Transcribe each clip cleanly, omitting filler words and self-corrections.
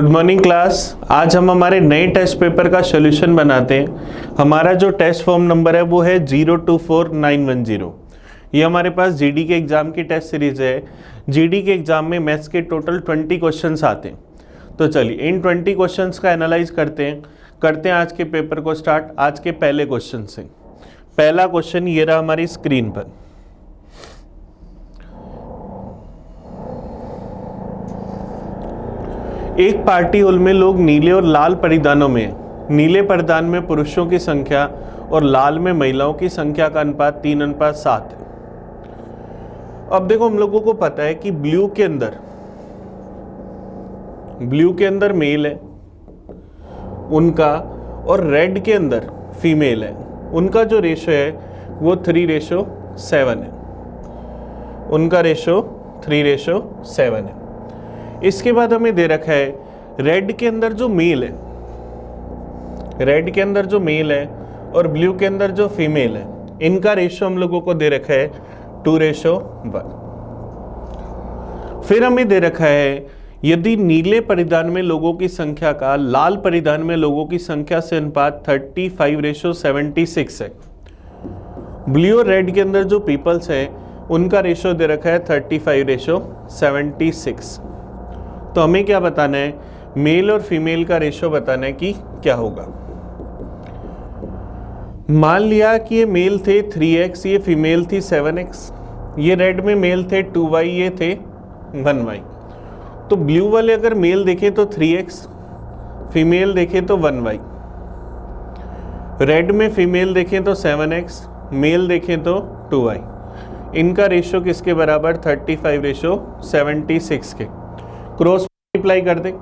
Good morning class. आज हम हमारे नए टेस्ट पेपर का सॉल्यूशन बनाते हैं। हमारा जो टेस्ट फॉर्म नंबर है वो है 024910। ये हमारे पास जीडी के एग्ज़ाम की टेस्ट सीरीज़ है। जीडी के एग्ज़ाम में मैथ्स के टोटल 20 क्वेश्चंस आते हैं। तो चलिए इन 20 क्वेश्चंस का एनालाइज करते हैं आज के पेपर को स्टार्ट। आज के पहले क्वेश्चन से पहला क्वेश्चन ये रहा हमारी स्क्रीन पर। एक पार्टी हॉल में लोग नीले और लाल परिधानों में, नीले परिधान में पुरुषों की संख्या और लाल में महिलाओं की संख्या का अनुपात 3:7 है। अब देखो हम लोगों को पता है कि ब्लू के अंदर मेल है उनका और रेड के अंदर फीमेल है। उनका जो रेशो है वो 3:7 है। उनका रेशो 3:7 है। इसके बाद हमें दे रखा है रेड के अंदर जो मेल है और ब्लू के अंदर जो फीमेल है, इनका रेशो हम लोगों को दे रखा है 2:1। फिर हमें दे रखा है यदि नीले परिधान में लोगों की संख्या का लाल परिधान में लोगों की संख्या से अनुपात 35:76 है। ब्लू और रेड के अंदर जो पीपल्स है उनका रेशो दे रखा है 35:76। तो हमें क्या बताना है, मेल और फीमेल का रेशो बताना है कि क्या होगा। मान लिया कि ये मेल थे 3x, ये फीमेल थी 7x, ये रेड में मेल थे 2y, ये थे 1y। तो ब्लू वाले अगर मेल देखें तो 3x, फीमेल देखें तो 1y, रेड में फीमेल देखें तो 7x, मेल देखें तो 2y। इनका रेशो किसके बराबर, 35:76 के। क्रॉस मल्टीप्लाई कर दें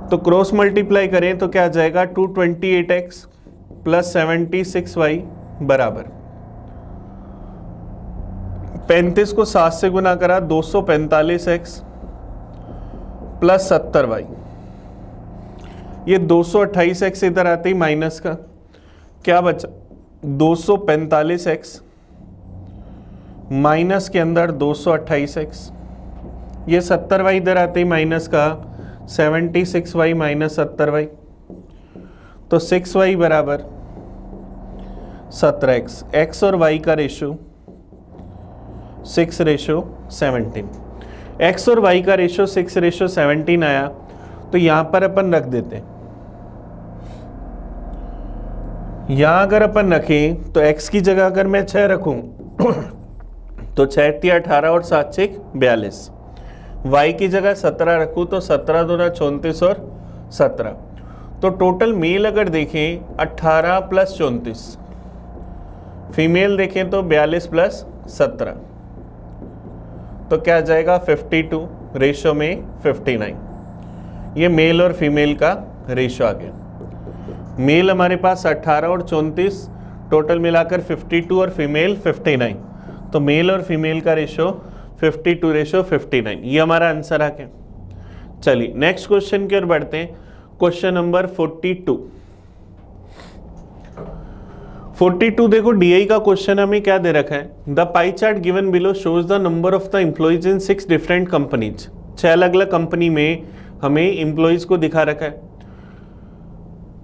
तो क्रॉस मल्टीप्लाई करें तो क्या आ जाएगा, 228x प्लस 76y बराबर 35 को 7 से गुना करा 245x प्लस 70y। ये 228x इधर आते ही माइनस का क्या बचा, 245x माइनस के अंदर 228x। ये 70y इधर आते ही माइनस का 76y माइनस 70y। तो 6y बराबर 17x। x और y का रेशो 6:17। x और y का रेशो 6:17 आया तो यहां पर अपन रख देते हैं। यहां अगर अपन रखें तो x की जगह अगर मैं 6 रखूं तो 6 × 18 और 7 × 42। y की जगह 17 रखूं तो 17 × 2 = 34 और 17। तो टोटल मेल अगर देखें 18 + 34, फीमेल देखें तो 42 + 17, तो क्या आ जाएगा 52 रेशो में 59। ये मेल और फीमेल का रेशो आ गया। मेल हमारे पास 18 और 34, टोटल मिलाकर 52 और फीमेल 59। तो मेल और फीमेल का रेशो 52:59। ये हमारा आंसर आ गया। चलिए नेक्स्ट क्वेश्चन की ओर बढ़ते हैं। क्वेश्चन नंबर 42 देखो डीआई का क्वेश्चन हमें क्या दे रखा है, the pie chart given below shows the number of the employees in 6 different companies. 6 अलग अलग कंपनी में हमें एम्प्लॉइज को दिखा रखा है।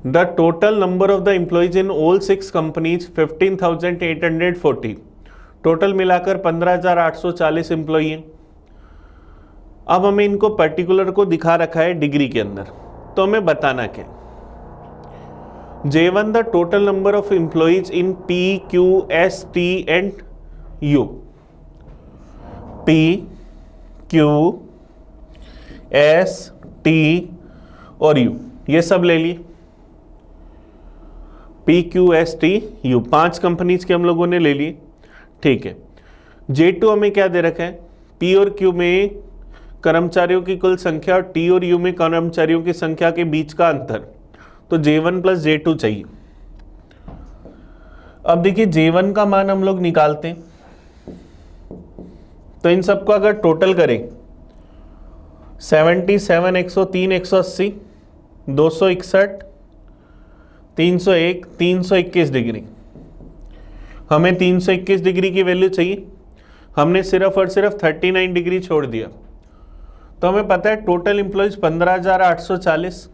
The total number of the employees in all 6 companies 15,840। Total मिलाकर 15,840 एम्प्लॉई हैं। अब हमें इनको पर्टिकुलर को दिखा रखा है डिग्री के अंदर, तो हमें बताना क्या। J1 the total number of employees in P, Q, S, T and U। P, Q, S, T और U ये सब ले लिए। P, Q, S, T, U 5 companies के हम लोगों ने ले लिए। ठीक है, J2 हमें क्या दे रखा है, P और Q में कर्मचारियों की कुल संख्या और T और U में कर्मचारियों की संख्या के बीच का अंतर। तो J1 + J2 चाहिए। अब देखिए J1 का मान हम लोग निकालते हैं, तो इन सबको अगर टोटल करें 77, 103, 180, 261, 301, 321 डिग्री। हमें 321 डिग्री की वैल्यू चाहिए। हमने सिर्फ और सिर्फ 39 डिग्री छोड़ दिया, तो हमें पता है टोटल एम्प्लॉयज 15,840,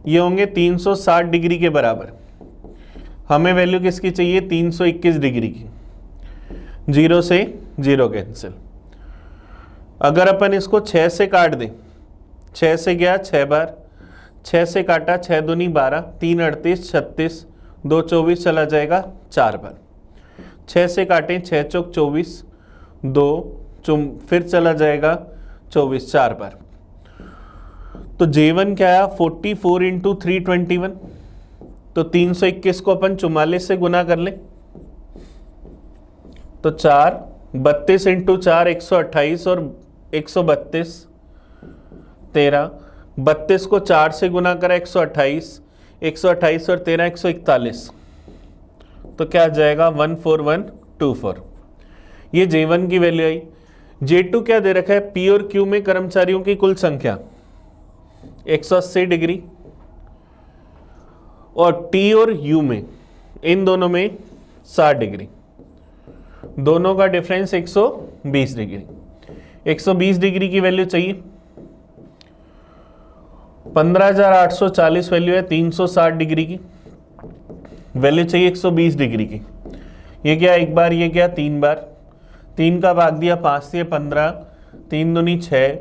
ये होंगे 360 डिग्री के बराबर। हमें वैल्यू किसकी चाहिए? 321 डिग्री की। 0 से 0 कैंसिल। अगर अपन इसको 6 से काट दें, 6 से गया 6 बार, 6 से काटा 6 दूनी 12, 3 38 36, 2 24 चला जाएगा 4 बार। 6 से काटें 6 चौक 24, 2 फिर चला जाएगा 24 4 बार। तो J1 क्या आया? 44 इंटू 321, तो 321 को अपन 44 से गुना कर लें तो 4, 32 इंटू 4 128 और 132 13, 32 को 4 से गुना करा 128, 128 और 13 141, तो क्या आ जाएगा? 14124। ये J1 की वैल्यू आई। J2 क्या दे रखा है? P और Q में कर्मचारियों की कुल संख्या 180 डिग्री, और T और U में, इन दोनों में 60 डिग्री, दोनों का डिफरेंस 120 डिग्री। 120 डिग्री की वैल्यू चाहिए। 15,840 वैल्यू है, 360 डिग्री की वैल्यू चाहिए 120 डिग्री की। ये क्या? एक बार, ये क्या? 3 बार। 3 का भाग दिया 5 से 15, 3 दूनी 6,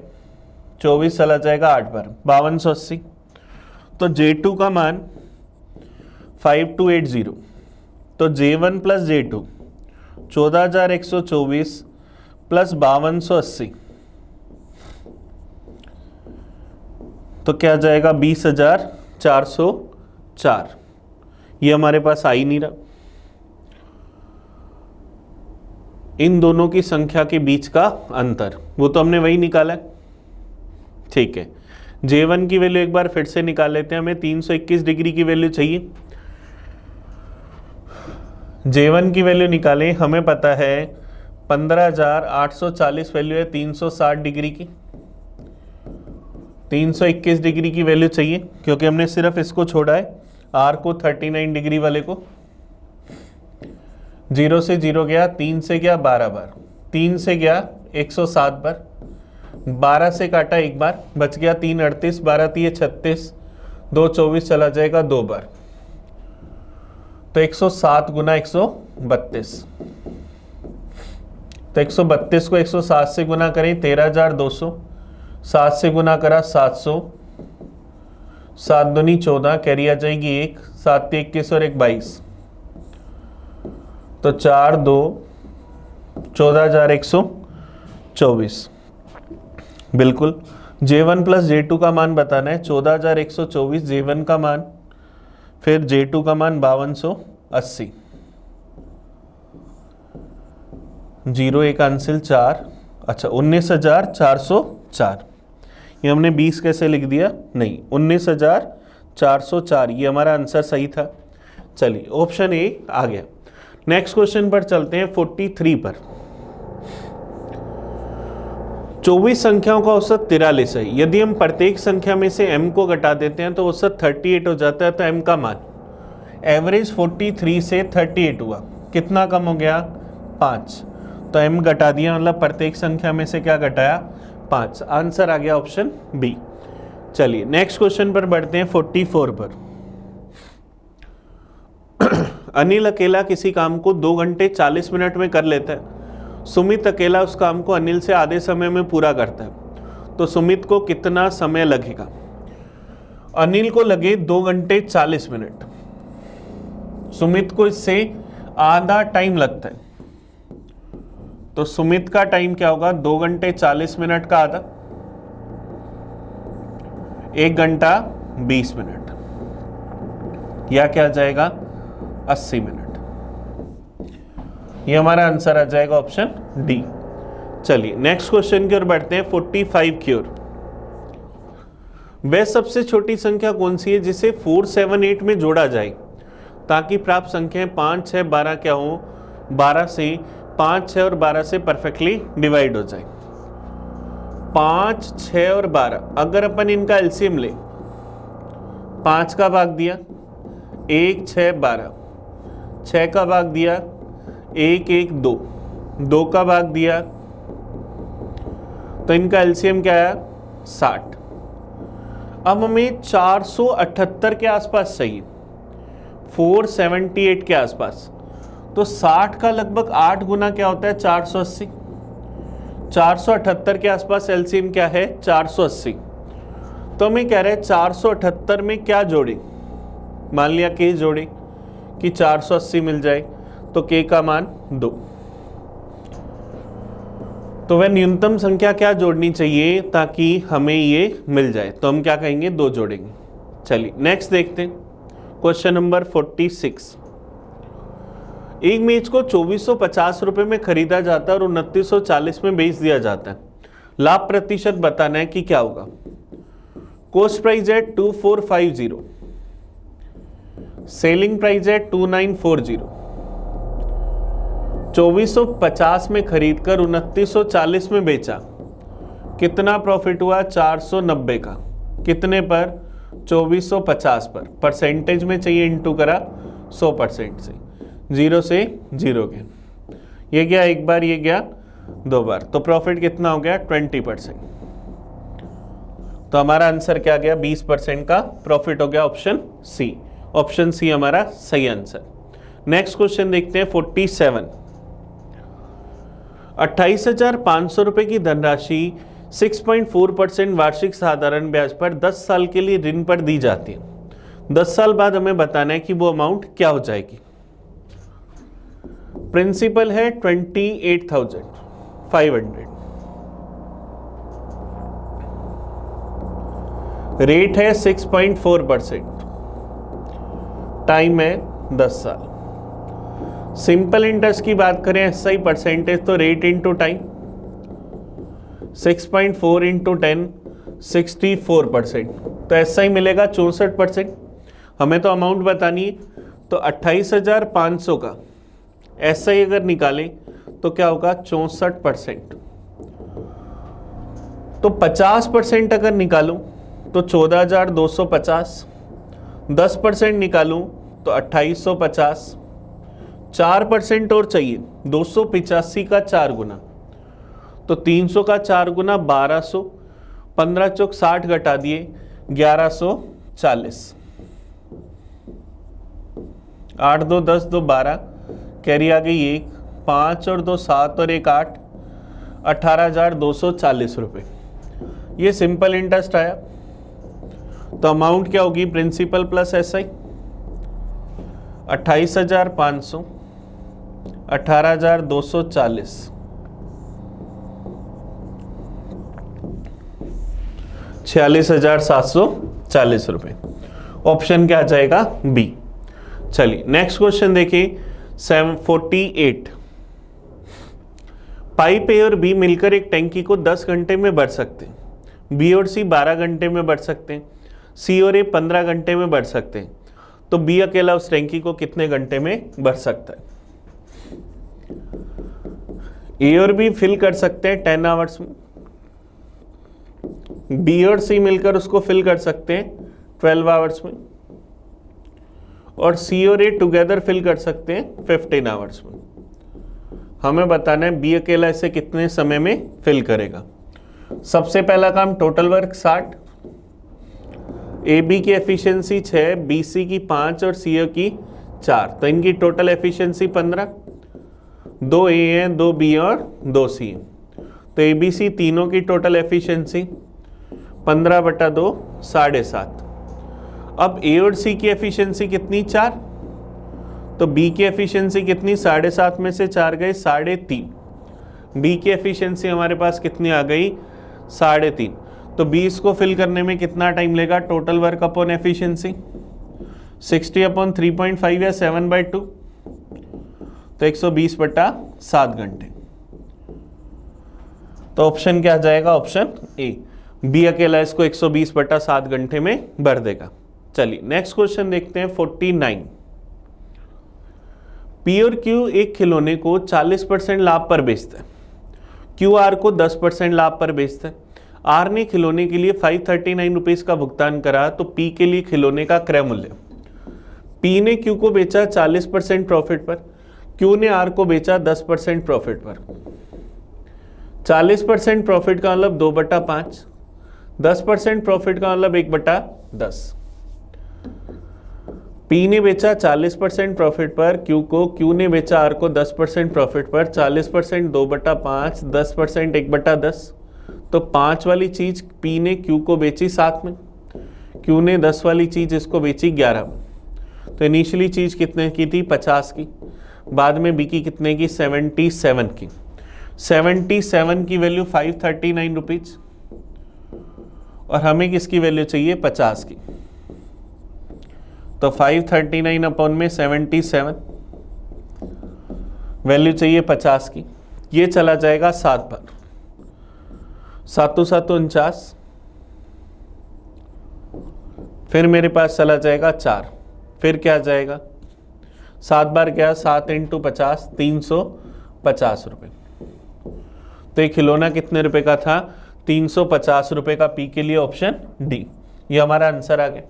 24 चला जाएगा 8 बार, 5280। तो J2 का मान 5280। तो J1 प्लस J2 14,124 प्लस 5280, तो क्या जाएगा? 20,404। ये हमारे पास आ ही नहीं रहा। इन दोनों की संख्या के बीच का अंतर, वो तो हमने वही निकाला है। ठीक है, J1 की वैल्यू एक बार फिर से निकाल लेते हैं। हमें 321 डिग्री की वैल्यू चाहिए। J1 की वैल्यू निकालें। हमें पता है 15,840 वैल्यू है 360 डिग्री की। 321 डिग्री की वैल्यू चाहिए क्योंकि हमने सिर्फ इसको छोड़ा है, R को 39 डिग्री वाले को। 0 से 0 गया, 3 से गया 12 बार, 3 से गया 107 बार, 12 से काटा एक बार, बच गया 3 38, 12 3 36, 2 24 चला जाएगा 2 बार। तो 107 गुना 132, तो 132 को 107 से गुना करें 13,200, 7 से गुना करा 700, 7 दूनी 14, कैरी आ जाएगी 1, 7 21 और 1 22, तो 4 2 14,124। बिल्कुल, J1 प्लस J2 का मान बताना है। 14,124 J1 का मान, फिर J2 का मान 5280। 0 1 आंसिल 4, अच्छा 19,404। ये हमने 20 कैसे लिख दिया? नहीं, 19,404, ये हमारा आंसर सही था। चलिए, ऑप्शन ए आ गया। नेक्स्ट क्वेश्चन पर चलते हैं 43 पर। 24 संख्याओं का औसत 43 है। यदि हम प्रत्येक संख्या में से m को घटा देते हैं तो औसत 38 हो जाता है। तो m का मान, एवरेज 43 से 38 हुआ, कितना कम हो गया? 5। तो m घटा दिया, मतलब प्रत्येक संख्या में से क्या घटाया? 5। आंसर आ गया ऑप्शन बी। चलिए नेक्स्ट क्वेश्चन पर बढ़ते हैं 44 पर। अनिल अकेला किसी काम को 2 घंटे 40 मिनट में कर लेता है। सुमित अकेला उस काम को अनिल से आधे समय में पूरा करता है, तो सुमित को कितना समय लगेगा? अनिल को लगे 2 घंटे 40 मिनट, सुमित को इससे आधा टाइम लगता है, तो सुमित का टाइम क्या होगा? 2 घंटे 40 मिनट का आधा, 1 घंटा 20 मिनट, या क्या आ जाएगा? 80 मिनट। ये हमारा आंसर आ जाएगा ऑप्शन डी। चलिए नेक्स्ट क्वेश्चन की ओर बढ़ते हैं 45 की ओर। वह सबसे छोटी संख्या कौन सी है जिसे 4 7 8 में जोड़ा जाए ताकि प्राप्त संख्याएं 5 6 12 क्या हो? 12 से 5 6 और 12 से परफेक्टली डिवाइड हो जाए। 5 6 और 12, अगर अपन इनका एलसीएम ले, 5 का भाग दिया 1 6 12, 6 का भाग दिया 1 1 2, 2 का भाग दिया तो इनका एलसीएम क्या आया 60। अब हमें 478 के आसपास चाहिए, 478 के आसपास। तो 60 का लगभग 8 गुना क्या होता है 480। 478 के आसपास एलसीएम क्या है 480। तो हमें कह रहे हैं 478 में क्या जोड़े, मान लिया के जोड़े कि 480 मिल जाए, तो के का मान 2। तो वह न्यूनतम संख्या क्या जोड़नी चाहिए ताकि हमें ये मिल जाए, तो हम क्या कहेंगे 2 जोड़ेंगे। चलिए नेक्स्ट देखते हैं, क्वेश्चन नंबर 46। एक मेज को 2450 रुपए में खरीदा जाता है और 2940 में बेच दिया जाता है। लाभ प्रतिशत बताना है कि क्या होगा। कॉस्ट प्राइस है 2450, सेलिंग प्राइस है 2940। 2450 में खरीदकर 2940 में बेचा, कितना प्रॉफिट हुआ 490 का। कितने पर 2450 पर, परसेंटेज में चाहिए इंटू करा 100% से, 0 से 0 के। ये गया एक बार, ये गया 2 बार, तो प्रॉफिट कितना हो गया 20%। तो हमारा आंसर क्या गया 20% का प्रॉफिट हो गया, ऑप्शन सी। ऑप्शन सी हमारा सही आंसर। नेक्स्ट क्वेश्चन देखते हैं 47। 28,500 रुपए की धनराशि 6.4% वार्षिक साधारण ब्याज पर 10 साल के लिए ऋण पर दी जाती है। 10 साल बाद हमें बताना है कि वो अमाउंट क्या हो जाएगी। प्रिंसिपल है 28,500, रेट है 6.4%, टाइम है 10 साल। सिंपल इंटरेस्ट की बात करें एसआई परसेंटेज, तो रेट इंटू टाइम, 6.4 इंटू 10 64%, तो एसआई मिलेगा 64%। हमें तो अमाउंट बतानी है, तो 28,500 का एसआई अगर निकालें तो क्या होगा 64%। तो 50% अगर निकालूं तो 14,250, 10% निकालूं तो 2,850, 4% और चाहिए 285 का 4 गुना, तो 300 का 4 गुना 1200, 15 चौक 60 घटा दिए 1140, 8 2 10 2 12, कैरी आ गई 1, 5 और 2 7 और 1 8, 18,240 रुपये। ये सिंपल इंटरेस्ट आया। तो अमाउंट क्या होगी प्रिंसिपल प्लस एसआई, 28,500, 18,240, 46,740 रुपये। ऑप्शन क्या आ जाएगा बी। चलिए नेक्स्ट क्वेश्चन देखिए 48। पाइप ए और बी मिलकर एक टैंकी को 10 घंटे में भर सकते हैं। बी और सी 12 घंटे में भर सकते हैं, सी और ए 15 घंटे में भर सकते हैं। तो बी अकेला उस टैंकी को कितने घंटे में भर सकता है। ए और बी फिल कर सकते हैं 10 आवर्स में, बी और सी मिलकर उसको फिल कर सकते हैं 12 आवर्स में, और सी और ए टुगेदर फिल कर सकते हैं 15 आवर्स में। हमें बताना है बी अकेला इसे कितने समय में फिल करेगा। सबसे पहला काम टोटल वर्क 60, ए बी की एफिशिएंसी 6, बी सी की 5 और सी ओ की 4, तो इनकी टोटल एफिशिएंसी 15। 2 ए हैं, 2 बी और 2 सी हैं, तो ए बी सी तीनों की टोटल एफिशिएंसी 15/2 7.5। अब ए और सी की एफिशिएंसी कितनी 4, तो बी की एफिशिएंसी कितनी 7.5 में से 4 गए 3.5, बी की एफिशिएंसी हमारे पास कितनी आ गई 3.5। तो 20 को फिल करने में कितना टाइम लेगा, टोटल वर्क अपॉन एफिशिएंसी 60/3.5 या 7/2, तो 120/7 घंटे। तो ऑप्शन क्या आ जाएगा, ऑप्शन ए, बी अकेला इसको 120/7 घंटे में भर देगा। चलिए नेक्स्ट क्वेश्चन देखते हैं 49। पी और क्यू एक खिलौने को 40% लाभ पर बेचता है, क्यू आर को 10% लाभ पर बेचता है। आर ने खिलौने के लिए 539 रुपीज का भुगतान करा, तो पी के लिए खिलौने का क्रय मूल्य, पी ने क्यू को बेचा 40% प्रॉफिट पर, क्यू ने आर को बेचा 10% प्रॉफिट पर। 40% प्रॉफिट का मतलब 2/5, 10% प्रॉफिट का मतलब 1/10। पी ने बेचा 40% प्रॉफिट पर क्यू को, क्यू ने बेचा आर को 10% प्रॉफिट पर। 40% 2/5, 10% 1/10, तो 5 वाली चीज पी ने क्यू को बेची 7 में, क्यू ने 10 वाली चीज इसको बेची 11 में। तो इनिशियली चीज कितने की थी? 50 की, बाद में बिकी कितने की? 77 की। 77 की वैल्यू 539 रुपीज, और हमें किसकी वैल्यू चाहिए? 50 की। तो 539 अपॉन में 77, वैल्यू चाहिए 50 की। ये चला जाएगा 7 बार, 7 7 49, फिर मेरे पास चला जाएगा 4, फिर क्या जाएगा? 7 बार क्या? 7 × 50, 350 रुपये। तो ये खिलौना कितने रुपए का था? 350 रुपए का। पी के लिए ऑप्शन डी, ये हमारा आंसर आ गया।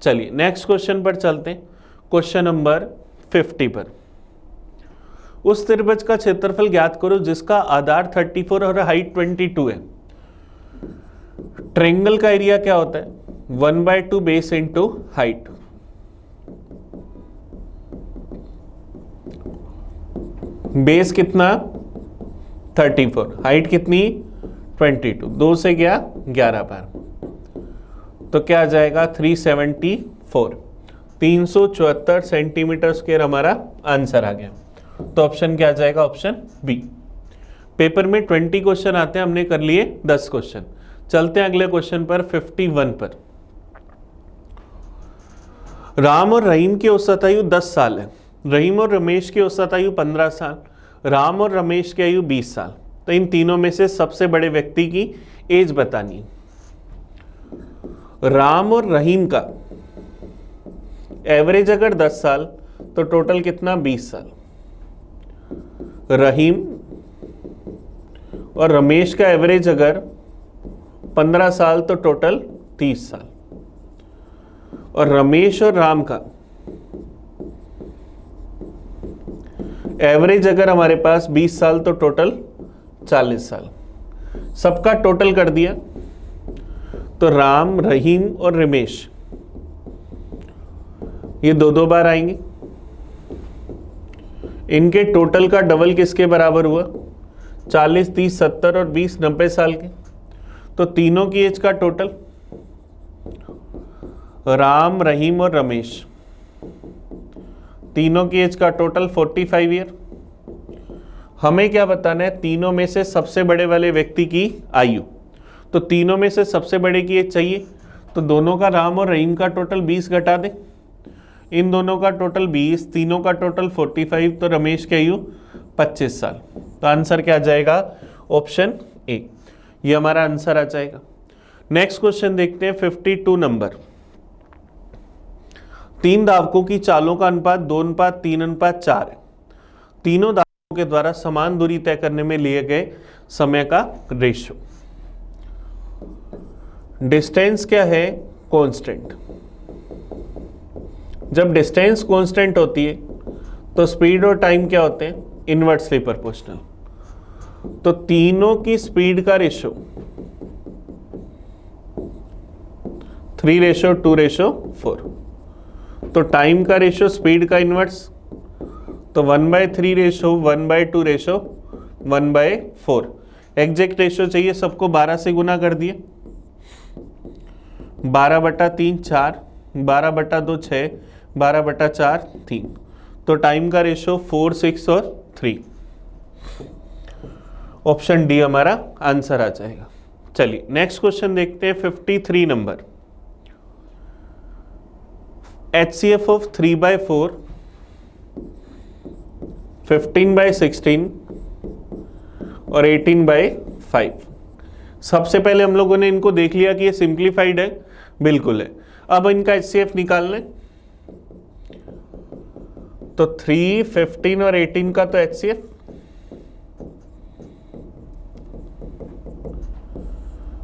चलिए नेक्स्ट क्वेश्चन पर चलते हैं। क्वेश्चन नंबर 50 पर, उस त्रिभुज का क्षेत्रफल ज्ञात करो जिसका आधार 34 और हाइट 22 है। ट्रायंगल का एरिया क्या होता है? 1/2 बेस इंटू हाइट। बेस कितना? 34, हाइट कितनी? 22, 2 से गया 11 बार, तो क्या आ जाएगा? 374, 374 सेंटीमीटर स्क्वायर हमारा आंसर आ गया। तो ऑप्शन क्या आ जाएगा? Option B. पेपर में 20 क्वेश्चन आते हैं, हमने कर लिए 10 क्वेश्चन। चलते हैं अगले क्वेश्चन पर, 51 पर। राम और रहीम की औसत आयु 10 साल है, रहीम और रमेश की औसत आयु 15 साल, राम और रमेश की आयु 20 साल। तो इन तीनों में से सबसे बड़े व्यक्ति की एज बतानी है। राम और रहीम का एवरेज अगर 10 साल तो टोटल कितना? 20 साल। रहीम और रमेश का एवरेज अगर 15 साल तो टोटल 30 साल। और रमेश और राम का एवरेज अगर हमारे पास 20 साल तो टोटल 40 साल। सबका टोटल कर दिया तो राम, रहीम और रमेश ये 2-2 बार आएंगे। इनके टोटल का डबल किसके बराबर हुआ? 40, 30, 70 और 20, 90 साल के। तो तीनों की एज का टोटल, राम, रहीम और रमेश, तीनों की एज का टोटल 45 ईयर। हमें क्या बताना है? तीनों में से सबसे बड़े वाले व्यक्ति की आयु। तो तीनों में से सबसे बड़े की एज चाहिए, तो दोनों का, राम और रहीम का टोटल 20 घटा दें, इन दोनों का टोटल 20, तीनों का टोटल 45, तो रमेश की आयु 25 साल। तो आंसर क्या आ जाएगा? ऑप्शन ए, ये हमारा आंसर आ जाएगा। नेक्स्ट क्वेश्चन देखते हैं, 52 नंबर। 3 धावकों की चालों का अनुपात 2:3:4 है। तीनों धावकों के द्वारा समान दूरी तय करने में लिए गए समय का रेशियो। डिस्टेंस क्या है? कांस्टेंट। जब डिस्टेंस कांस्टेंट होती है तो स्पीड और टाइम क्या होते हैं? Inversely proportional. तो तीनों की स्पीड का रेशियो 3:2:4। तो टाइम का रेशियो स्पीड का इनवर्स, तो 1/3:1/2:1/4। एग्जैक्ट रेशियो चाहिए, सबको 12 से गुना कर दिए। 12/3 4, 12/2 6, 12/4 3। तो टाइम का रेशियो 4, 6 और 3। ऑप्शन डी हमारा आंसर आ जाएगा। चलिए नेक्स्ट क्वेश्चन देखते हैं, 53 नंबर। HCF ऑफ 3/4, 15/16 और 18/5। सबसे पहले हम लोगों ने इनको देख लिया कि ये सिंप्लीफाइड है, बिल्कुल है। अब इनका HCF निकालना है, तो 3, 15 और 18 का तो HCF,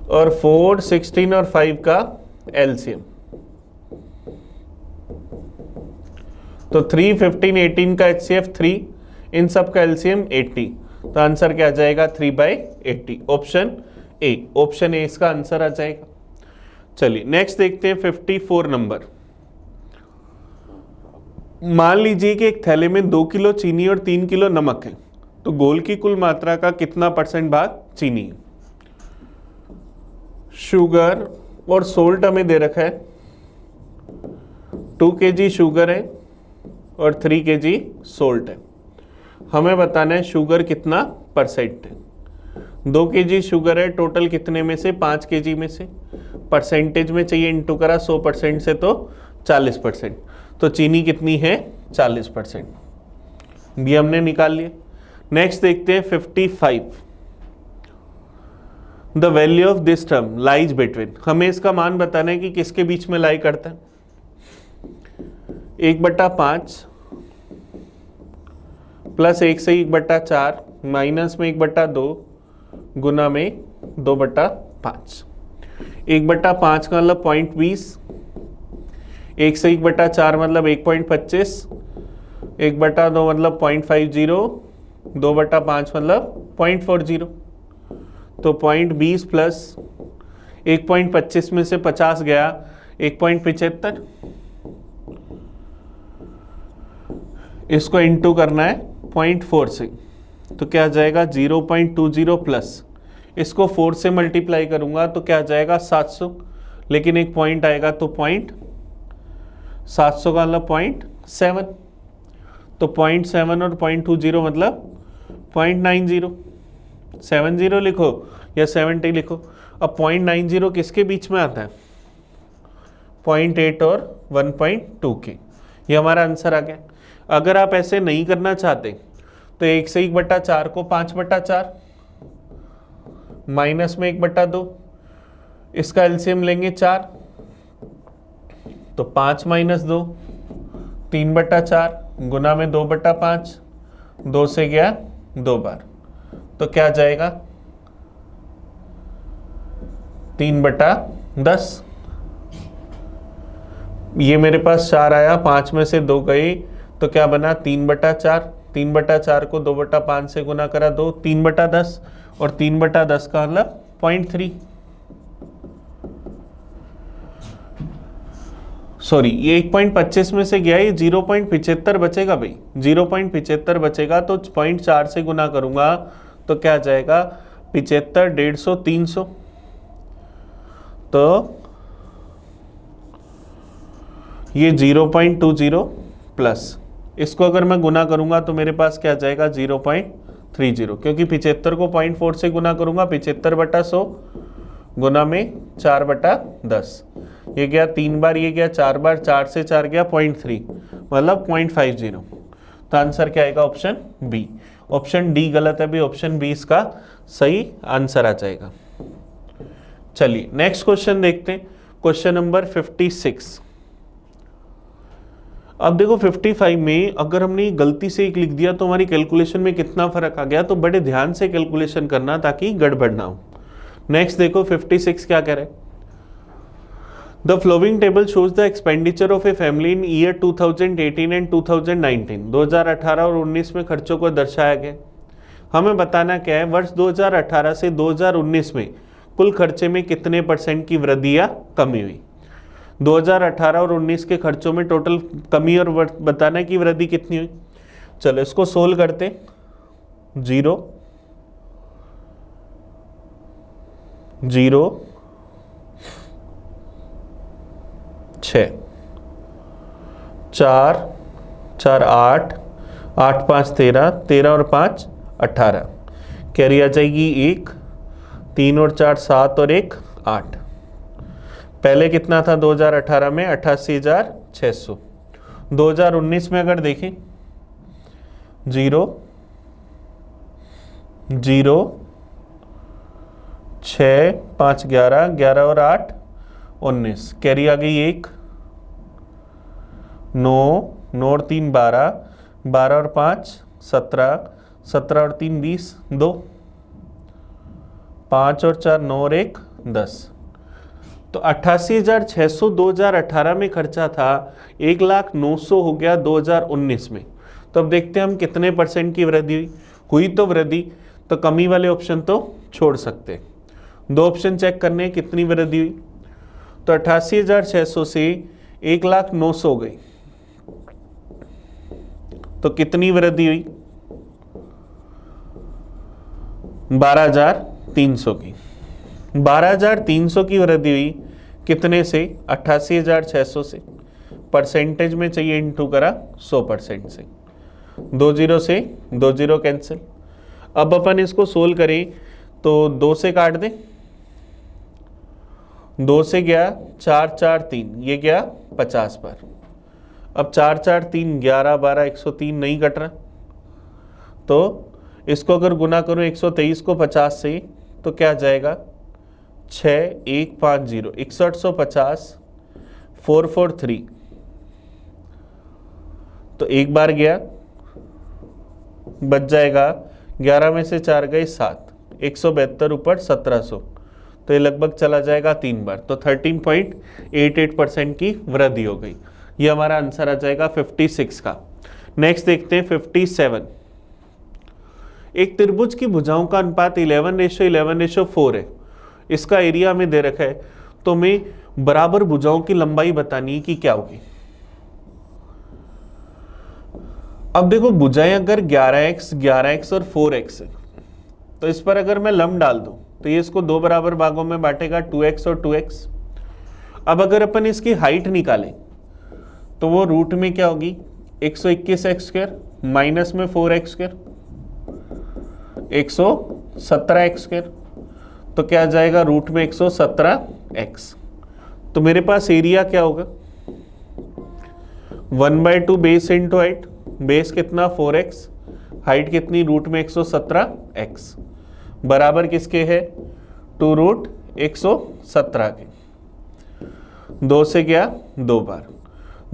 और 4, 16 और 5 का LCM। तो 3, 15, 18 का HCF 3, इन सब का LCM 80, तो आंसर क्या आ जाएगा 3/80, ऑप्शन ए। ऑप्शन ए इसका आंसर आ जाएगा। चलिए नेक्स्ट देखते हैं 54 नंबर। मान लीजिए कि एक थैले में 2 किलो चीनी और 3 किलो नमक है, तो घोल की कुल मात्रा का कितना % भाग चीनी है। शुगर और सोल्ट हमें दे रखा है, 2 kg शुगर है और 3 kg सोल्ट है। हमें बताना है शुगर कितना % है। 2 kg शुगर है, टोटल कितने में से, 5 kg में से, परसेंटेज में चाहिए, इंटू करा 100% से तो 40%, तो चीनी कितनी है 40%, भी हमने निकाल लिया। नेक्स्ट देखते हैं 55। The value of this term lies between, हमें इसका मान बताना है कि किसके बीच में लाई करता है। 1/5 प्लस 1 से 1/4 माइनस में 1/2 गुना में 2/5। 1/5 का मतलब 0.20, 1 से 1/4 मतलब 1.25, 1/2 मतलब 0.50, 2/5 मतलब 0.40, तो 0.20 प्लस 1.25 में से 50 गया 1.75, इसको इंटू करना है 0.4 से, तो क्या आ जाएगा 0.20 प्लस इसको 4 से मल्टीप्लाई करूंगा तो क्या आ जाएगा 700, लेकिन एक पॉइंट आएगा तो 700 का मतलब 0.7, तो 0.7 और 0.20 मतलब 0.90, 70 लिखो या 70 लिखो। अब 0.90 किसके बीच में आता है, 0.8 और 1.2 के, ये हमारा आंसर आ गया। अगर आप ऐसे नहीं करना चाहते तो 1 से 1/4 को 5/4 माइनस में 1/2, इसका एलसीएम लेंगे 4, तो 5 - 2 3/4 गुना में 2/5, 2 से गया 2 बार, तो क्या आ जाएगा 3/10। ये मेरे पास 4 आया, 5 में से 2 गए, तो क्या बना 3/4। 3/4 को 2/5 से गुना करा 2, 3/10, और 3/10 का मतलब 0.3, सॉरी ये 1.25 में से गया, ये 0.75 बचेगा भाई, 0.75 बचेगा, तो 0.4 से गुना करूंगा तो क्या आ जाएगा 75, 150, 300, तो ये 0.20 प्लस इसको अगर मैं गुना करूंगा तो मेरे पास क्या आ जाएगा 0.30, क्योंकि 75 को 0.4 से गुना करूंगा, 75/100 गुना में 4/10, ये गया 3 बार, ये गया 4 बार, 4 से 4 गया 0.3 मतलब 0.50, तो आंसर क्या आएगा ऑप्शन बी। ऑप्शन डी गलत है भी, ऑप्शन बी इसका सही आंसर आ जाएगा। चलिए नेक्स्ट क्वेश्चन देखते हैं, क्वेश्चन नंबर 56। अब देखो 55 में अगर हमने गलती से एक लिख दिया तो हमारी कैलकुलेशन में कितना फर्क आ गया, तो बड़े ध्यान से कैलकुलेशन करना ताकि गड़बड़ ना हो। नेक्स्ट देखो 56 क्या कह रहे हैं, the flowing table shows the expenditure of a family in year 2018 and 2019। 2018 और 19 में खर्चों को दर्शाया गया। हमें बताना क्या है, वर्ष 2018 से 2019 में कुल खर्चे में कितने % की वृद्धि या कमी हुई। 2018 और 19 के खर्चों में टोटल कमी और बताना है कि वृद्धि कितनी हुई। चलो इसको सोल्व करते, 0 0 6 4 4 8 8 5 13 13 और 5 18, कैरी आ जाएगी 1, 3 और 4 7 और 1 8। पहले कितना था 2018 में 88,600। 2019 में अगर देखें 0 0 6 5 11 11 और 8 19, कैरी आ गई 1, 9 9 और 3 12 12 और 5 17 17 और 3 20 2 5 और 4 9 और 1 10, तो 88,600 2018 में खर्चा था, 1,09,000 हो गया 2019 में। तो अब देखते हैं हम कितने % की वृद्धि हुई। हुई तो वृद्धि, तो कमी वाले ऑप्शन तो छोड़ सकते हैं। 2 ऑप्शन चेक करने हैं कितनी वृद्धि हुई। तो 88,600 से 1,09,000 हो गई, तो कितनी वृद्धि हुई? 12,300 की। 12,300 की वृद्धि हुई कितने से? 88,600 से। परसेंटेज में चाहिए, इंटू करा 100% से। 2 0 से 2 0 कैंसिल। अब अपन इसको सोल्व करें तो 2 से काट दें, 2 से गया 4 4 3, ये गया 50 पर। अब 4 4 3 11 12 103 नहीं कट रहा, तो इसको अगर गुना करूं 123 को 50 से तो क्या जाएगा? 6150 6150 443। तो एक बार गया, बच जाएगा 11 में से 4 गए 7, 172 ऊपर 1700, तो ये लगभग चला जाएगा 3 बार। तो 13.88% की वृद्धि हो गई। ये हमारा आंसर आ जाएगा 56 का। नेक्स्ट देखते हैं 57। एक त्रिभुज की भुजाओं का अनुपात 11:11:4 है। इसका एरिया हमें दे रखा है, तो हमें बराबर भुजाओं की लंबाई बतानी है कि क्या होगी। अब देखो भुजाएं अगर 11x 11x और 4x है, तो इस पर अगर मैं लंब डाल दूं तो ये इसको 2 बराबर भागों में बांटेगा, 2x और 2x। अब अगर अपन इसकी हाइट निकालें तो वो रूट में क्या होगी? 121x² माइनस में 4x², 117x², तो क्या जाएगा? रूट में 117x। तो मेरे पास एरिया क्या होगा? 1/2 बेस इंटू हाइट। बेस कितना? 4x, हाइट कितनी? रूट में 117x, बराबर किसके है? 2 रूट 117 के। 2 से गया 2 बार,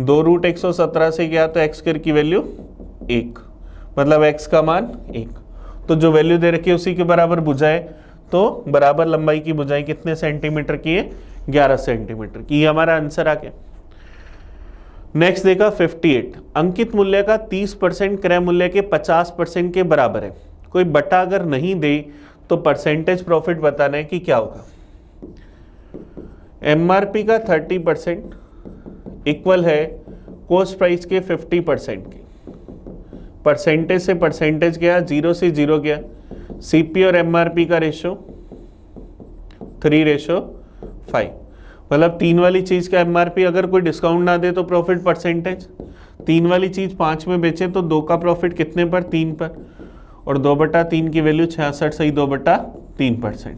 2 रूट 117 से गया तो x² की वैल्यू 1, मतलब x का मान 1। तो जो वैल्यू दे रखी है उसी के बराबर भुजाएं, तो बराबर लंबाई की भुजाएं कितने सेंटीमीटर की है? 11 सेंटीमीटर की। ये हमारा आंसर आ गया। नेक्स्ट देखा 58। अंकित मूल्य का 30% क्रय मूल्य के 50% के बराबर है। कोई बटा अगर नहीं दे तो परसेंटेज प्रॉफिट बताना है कि क्या होगा। एमआरपी का 30% इक्वल है कॉस्ट प्राइस के 50% की। परसेंटेज से परसेंटेज गया, 0 से 0 गया। सीपी और एमआरपी का रेशो 3:5, मतलब 3 वाली चीज का एमआरपी अगर कोई डिस्काउंट ना दे तो प्रॉफिट परसेंटेज, 3 वाली चीज 5 में बेचे तो 2 का प्रॉफिट कितने पर? 3 पर, और 2/3 की वैल्यू 66 सही 2/3%,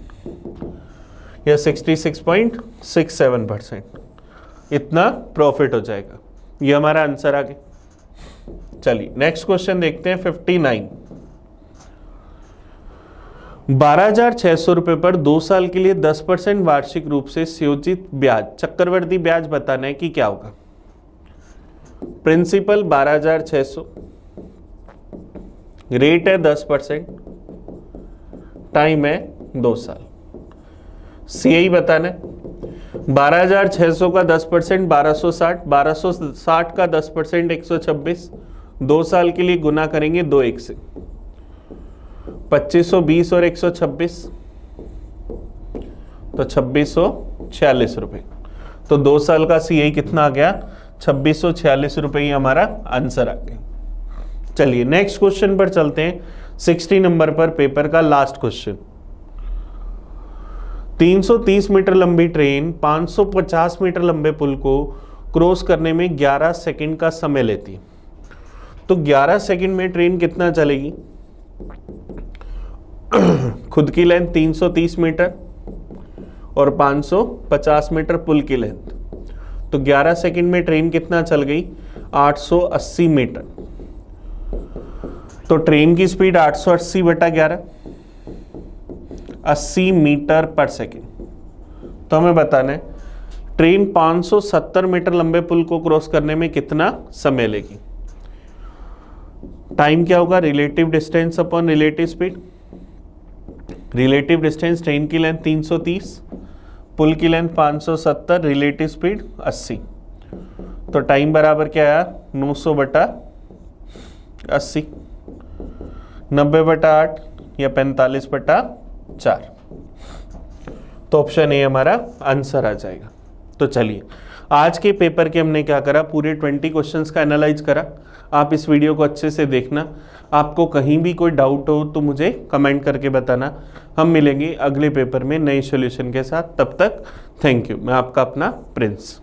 या 66.67%। इतना प्रॉफिट हो जाएगा। ये हमारा आंसर आ गया। चलिए नेक्स्ट क्वेश्चन देखते हैं 59। 12,600 रुपए पर 2 साल के लिए 10% वार्षिक रूप से संयोजित ब्याज, चक्रवृद्धि ब्याज बताना है कि क्या होगा। प्रिंसिपल 12,600, रेट है 10%, टाइम है 2 साल। सीआई बताना है। 12,600 का 10% 1260, 1260 का 10% 126, 2 साल के लिए गुना करेंगे 2 1 से, 2520 और 126 तो 2646 रुपए। तो 2 साल का सीआई कितना आ गया? 2646 रुपए ही हमारा आंसर आ गया। चलिए नेक्स्ट क्वेश्चन पर चलते हैं। 60 नंबर पर पेपर का लास्ट क्वेश्चन। 330 मीटर लंबी ट्रेन 550 मीटर लंबे पुल को क्रॉस करने में 11 सेकंड का समय लेती है। तो 11 सेकंड में ट्रेन कितना चलेगी? खुद की लेंथ 330 मीटर और 550 मीटर पुल की लेंथ, तो 11 सेकंड में ट्रेन कितना चल गई? 880 मीटर। तो ट्रेन की स्पीड 880/11, 80 मीटर पर सेकंड। तो हमें बताना है ट्रेन 570 मीटर लंबे पुल को क्रॉस करने में कितना समय लेगी। टाइम क्या होगा? Relative distance upon relative speed. Relative distance train की लेंथ 330, पुल की लेंथ 570, रिलेटिव स्पीड 80। तो टाइम बराबर क्या आया? 900/80। 90/8 या 45/4। तो ऑप्शन ए हमारा आंसर आ जाएगा। तो चलिए, आज के पेपर के हमने क्या करा, पूरे 20 क्वेश्चंस का एनालाइज करा। आप इस वीडियो को अच्छे से देखना। आपको कहीं भी कोई डाउट हो तो मुझे कमेंट करके बताना। हम मिलेंगे अगले पेपर में नए सॉल्यूशन के साथ। तब तक थैंक यू। मैं आपका अपना प्रिंस।